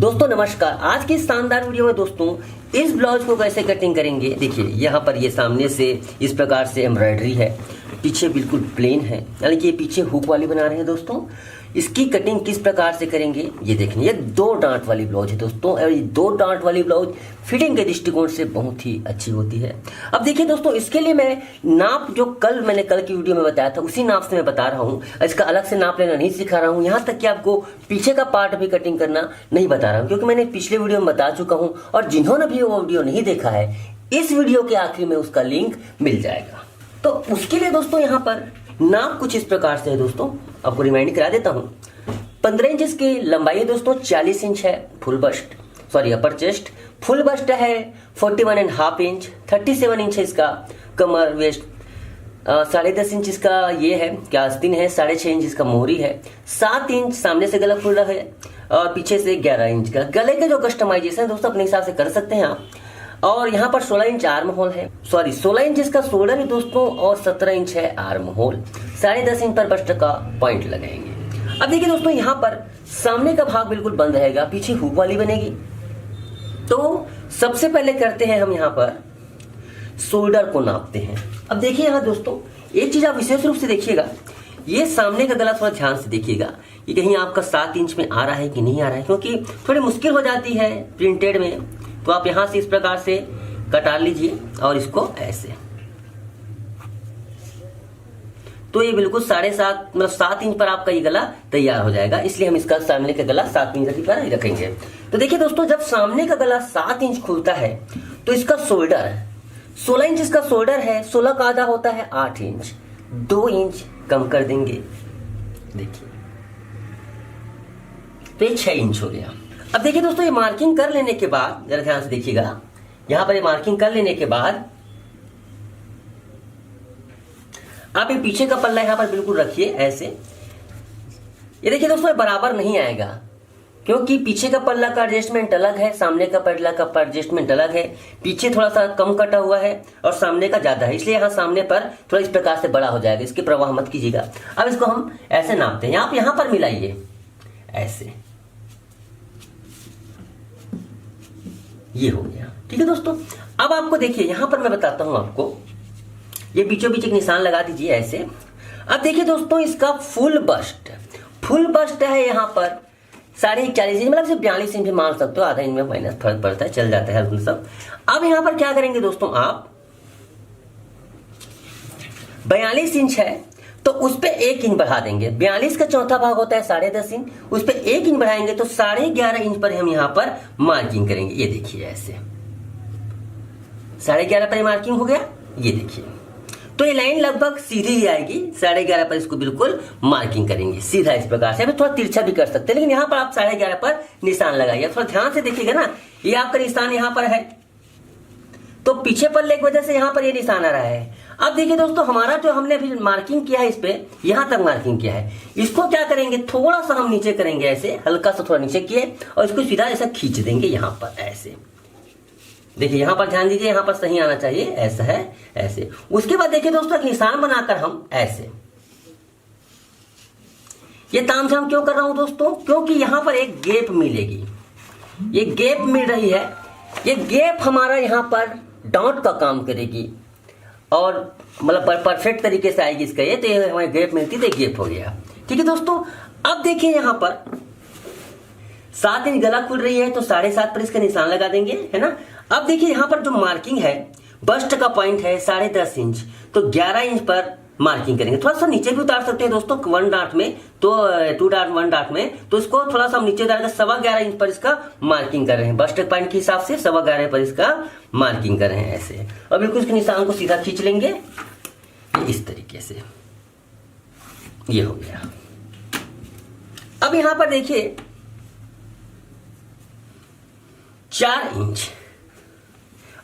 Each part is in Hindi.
दोस्तों नमस्कार। आज की शानदार वीडियो में दोस्तों इस ब्लाउज को कैसे कटिंग करेंगे। देखिए यहाँ पर ये सामने से इस प्रकार से एम्ब्रॉयडरी है, पीछे बिल्कुल प्लेन है, यानी कि ये पीछे हुक वाली बना रहे हैं दोस्तों। इसकी कटिंग किस प्रकार से करेंगे ये देखिए। ये 2 डांट वाली ब्लाउज है दोस्तों, और ये 2 डांट वाली ब्लाउज फिटिंग के दृष्टिकोण से बहुत ही अच्छी होती है। अब देखिए दोस्तों, इसके लिए मैं नाप जो मैंने कल की वीडियो में बताया था उसी नाप से मैं बता रहा हूँ। इसका अलग से नाप लेना नहीं सिखा रहा हूँ, यहाँ तक कि आपको पीछे का पार्ट भी कटिंग करना नहीं बता रहा हूँ, क्योंकि मैंने पिछले वीडियो में बता चुका हूँ। और जिन्होंने भी वो वीडियो नहीं देखा है, इस वीडियो के आखिर में उसका लिंक मिल जाएगा। तो उसके लिए दोस्तों यहाँ पर नाप कुछ इस प्रकार से है दोस्तों, आपको रिमाइंड करा देता हूँ। 15 इंच इसकी लंबाई है दोस्तों, 40 इंच है अपर चेस्ट, फुल बस्ट है 41.5 इंच, 37 इंच है इसका कमर वेस्ट, 10.5 इंच इसका ये है क्या आस्तीन है, 6.5 इंच इसका मोहरी है, 7 इंच सामने से गला खुला है और पीछे से 11 इंच का। गले के जो कस्टमाइजेशन दोस्तों अपने हिसाब से कर सकते हैं आप। और यहाँ पर 16 इंच आर्म होल है, 16 इंच इसका शोल्डर है दोस्तों, और 17 इंच है आर्म होल। 10.5 इंच पर बस्ट का पॉइंट लगाएंगे। अब देखिए दोस्तों, यहाँ पर सामने का भाग बिल्कुल बंद रहेगा, पीछे हुक वाली बनेगी। तो सबसे पहले करते हैं हम यहाँ पर शोल्डर को नापते हैं। अब देखिए यहाँ दोस्तों, एक चीज आप विशेष रूप से देखिएगा, ये सामने का गला थोड़ा ध्यान से देखिएगा कि कहीं आपका 7 इंच में आ रहा है कि नहीं आ रहा है, क्योंकि थोड़ी मुश्किल हो जाती है प्रिंटेड में। तो आप यहाँ से इस प्रकार से कटा लीजिए और इसको ऐसे, तो ये बिल्कुल 7 इंच पर आपका ये गला तैयार हो जाएगा। इसलिए हम इसका सामने का गला 7 इंच पर ही रखेंगे। तो देखिए दोस्तों, जब सामने का गला 7 इंच खुलता है तो इसका शोल्डर 16 इंच इसका शोल्डर है, 16 का आधा होता है 8 इंच, 2 इंच कम कर देंगे। देखिए तो ये 6 इंच हो गया। अब देखिए दोस्तों, ये मार्किंग कर लेने के बाद जरा ध्यान से देखिएगा, यहां पर ये मार्किंग कर लेने के बाद आप ये पीछे का पल्ला यहां पर बिल्कुल रखिए ऐसे। ये देखिए दोस्तों, बराबर नहीं आएगा, क्योंकि पीछे का पल्ला का एडजस्टमेंट अलग है, सामने का पल्ला का एडजस्टमेंट अलग है। पीछे थोड़ा सा कम कटा हुआ है और सामने का ज्यादा है, इसलिए यहाँ सामने पर थोड़ा इस प्रकार से बड़ा हो जाएगा। इसकी परवाह मत कीजिएगा। अब इसको हम ऐसे नापते हैं, आप यहां पर मिलाइए ऐसे, ये हो गया। ठीक है दोस्तों, अब आपको देखिए यहां पर मैं बताता हूं आपको, ये बीचों बीच एक निशान लगा दीजिए ऐसे। अब देखिए दोस्तों, इसका फुल बस्ट है यहाँ पर 40.5 इंच, मतलब सिर्फ 42 इंच भी मान सकते हो, आधा इंच में माइनस फर्क पड़ता है, चल जाता है सब। अब यहाँ पर क्या करेंगे दोस्तों, आप 42 इंच है तो उस पर 1 इंच बढ़ा देंगे। 42 का चौथा भाग होता है 10.5 इंच, उस पर 1 इंच बढ़ाएंगे तो 11.5 इंच पर हम यहाँ पर मार्किंग करेंगे। ये देखिए ऐसे 11.5 पर मार्किंग हो गया। ये देखिए, तो ये लाइन लगभग सीधी ही आएगी। 11.5 पर इसको बिल्कुल मार्किंग करेंगे सीधा इस प्रकार से। अभी थोड़ा तिरछा भी कर सकते हैं, लेकिन यहाँ पर आप 11.5 पर निशान लगाइए। थोड़ा ध्यान से देखिएगा ना, ये आपका निशान यहाँ पर है, तो पीछे पल्ले की वजह से यहाँ पर ये निशान आ रहा है। अब देखिए दोस्तों, हमारा जो हमने अभी मार्किंग किया है, इस पे यहाँ तक मार्किंग किया है, इसको क्या करेंगे, थोड़ा सा हम नीचे करेंगे ऐसे, हल्का सा थोड़ा नीचे किए और इसको सीधा ऐसा खींच देंगे यहाँ पर ऐसे। देखिए यहाँ पर ध्यान दीजिए, यहाँ पर सही आना चाहिए, ऐसा है ऐसे। उसके बाद देखिए दोस्तों, एक निशान बनाकर हम ऐसे, ये तामझाम क्यों कर रहा हूं दोस्तों, क्योंकि यहाँ पर एक गैप मिलेगी, ये गैप मिल रही है। ये गैप हमारा यहाँ पर डॉट का काम करेगी और मतलब परफेक्ट तरीके से आएगी इसका। ये हमारी गैप मिलती तो गैप हो गया। ठीक है दोस्तों, अब देखिए यहाँ पर 7 इंच गला खुल रही है तो 7.5 पर इसका निशान लगा देंगे, है ना। अब देखिए यहाँ पर जो मार्किंग है, बस्ट का पॉइंट है 10.5 इंच, तो 11 इंच पर मार्किंग करेंगे। थोड़ा सा नीचे भी उतार सकते हैं दोस्तों 1 डार्ट में, तो 2 डार्ट 1 डार्ट में, तो इसको थोड़ा सा हम नीचे उतार कर 11.25 इंच पर इसका मार्किंग कर रहे हैं। बस्ट पॉइंट के हिसाब से 11.25 पर इसका मार्किंग कर रहे हैं ऐसे। और बिल्कुल इसके निशान को सीधा खींच लेंगे इस तरीके से। ये हो गया। अब यहां पर देखिए 4 इंच,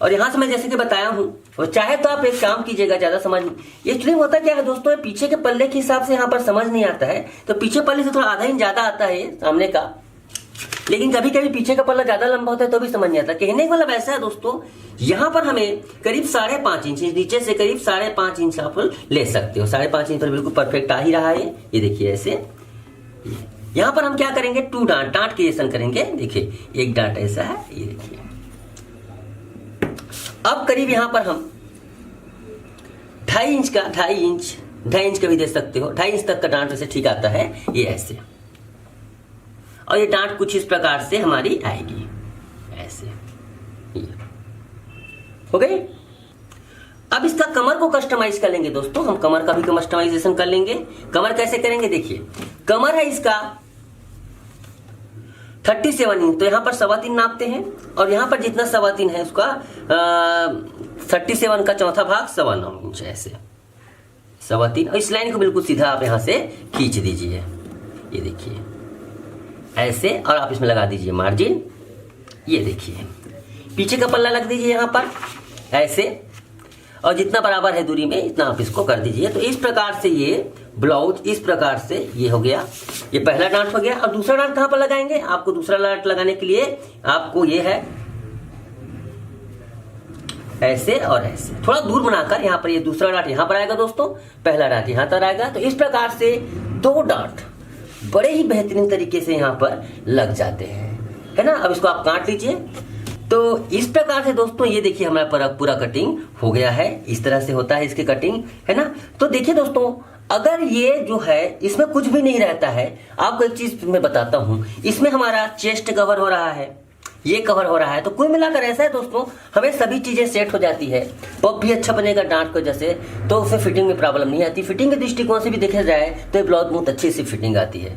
और यहां से मैं जैसे कि बताया हूं, और चाहे तो आप एक काम कीजिएगा, ज्यादा समझ ये एक्चुअली होता क्या है दोस्तों, पीछे के पल्ले के हिसाब से यहां पर समझ नहीं आता है, तो पीछे पल्ले से थोड़ा आधा इंच ज्यादा आता है सामने का, लेकिन कभी कभी पीछे का पल्ला ज्यादा लंबा होता है तो भी समझ नहीं आता। कहने का मतलब ऐसा है दोस्तों, यहां पर हमें करीब 5.5 इंच, नीचे से करीब 5.5 इंच आप ले सकते हो। 5.5 इंच पर बिल्कुल परफेक्ट आ ही रहा है। ये देखिए ऐसे, यहाँ पर हम क्या करेंगे, 2 डांट डांट क्रिएशन करेंगे। देखिए एक डांट ऐसा है, ये देखिए। अब करीब यहाँ पर हम 2.5 इंच का 2.5 इंच का भी दे सकते हो, 2.5 इंच तक का डांट वैसे ठीक आता है, ये ऐसे। और ये डांट कुछ इस प्रकार से हमारी आएगी, ऐसे ये हो गई। अब इसका कमर को कस्टमाइज कर लेंगे दोस्तों, हम कमर का भी कस्टमाइजेशन कर लेंगे। कमर कैसे करेंगे, देखिए कमर है इसका 37 इंच, तो यहां पर 3.25 नापते हैं, और यहां पर जितना 3.25 है उसका 37 का चौथा भाग 9.25 इंच, ऐसे 3.25। और इस लाइन को बिल्कुल सीधा आप यहां से खींच दीजिए, ये देखिए ऐसे, और आप इसमें लगा दीजिए मार्जिन। ये देखिए पीछे का पल्ला लग दीजिए यहां पर ऐसे, और जितना बराबर है दूरी में इतना आप इसको कर दीजिए। तो इस प्रकार से ये ब्लाउज इस प्रकार से ये हो गया, ये पहला डांट हो गया। और दूसरा डांट कहां पर लगाएंगे, आपको दूसरा डांट लगाने के लिए आपको ये है ऐसे और ऐसे, थोड़ा दूर बनाकर यहाँ पर ये दूसरा डांट यहाँ पर आएगा दोस्तों, पहला डांट यहाँ पर आएगा। तो इस प्रकार से 2 डांट बड़े ही बेहतरीन तरीके से यहाँ पर लग जाते हैं, है ना। अब इसको आप काट लीजिए। तो इस प्रकार से दोस्तों ये देखिए हमारा पूरा कटिंग हो गया है, इस तरह से होता है इसकी कटिंग, है ना। तो देखिए दोस्तों, अगर ये जो है इसमें कुछ भी नहीं रहता है, आपको एक चीज मैं बताता हूं, इसमें हमारा चेस्ट कवर हो रहा है, ये कवर हो रहा है, तो कुल मिलाकर ऐसा है दोस्तों, हमें सभी चीजें सेट हो जाती है। पफ भी अच्छा बनेगा डांट को जैसे, तो उससे फिटिंग में प्रॉब्लम नहीं आती। फिटिंग के दृष्टिकोण से भी देखा जाए तो ये ब्लाउज बहुत अच्छी सी फिटिंग आती है।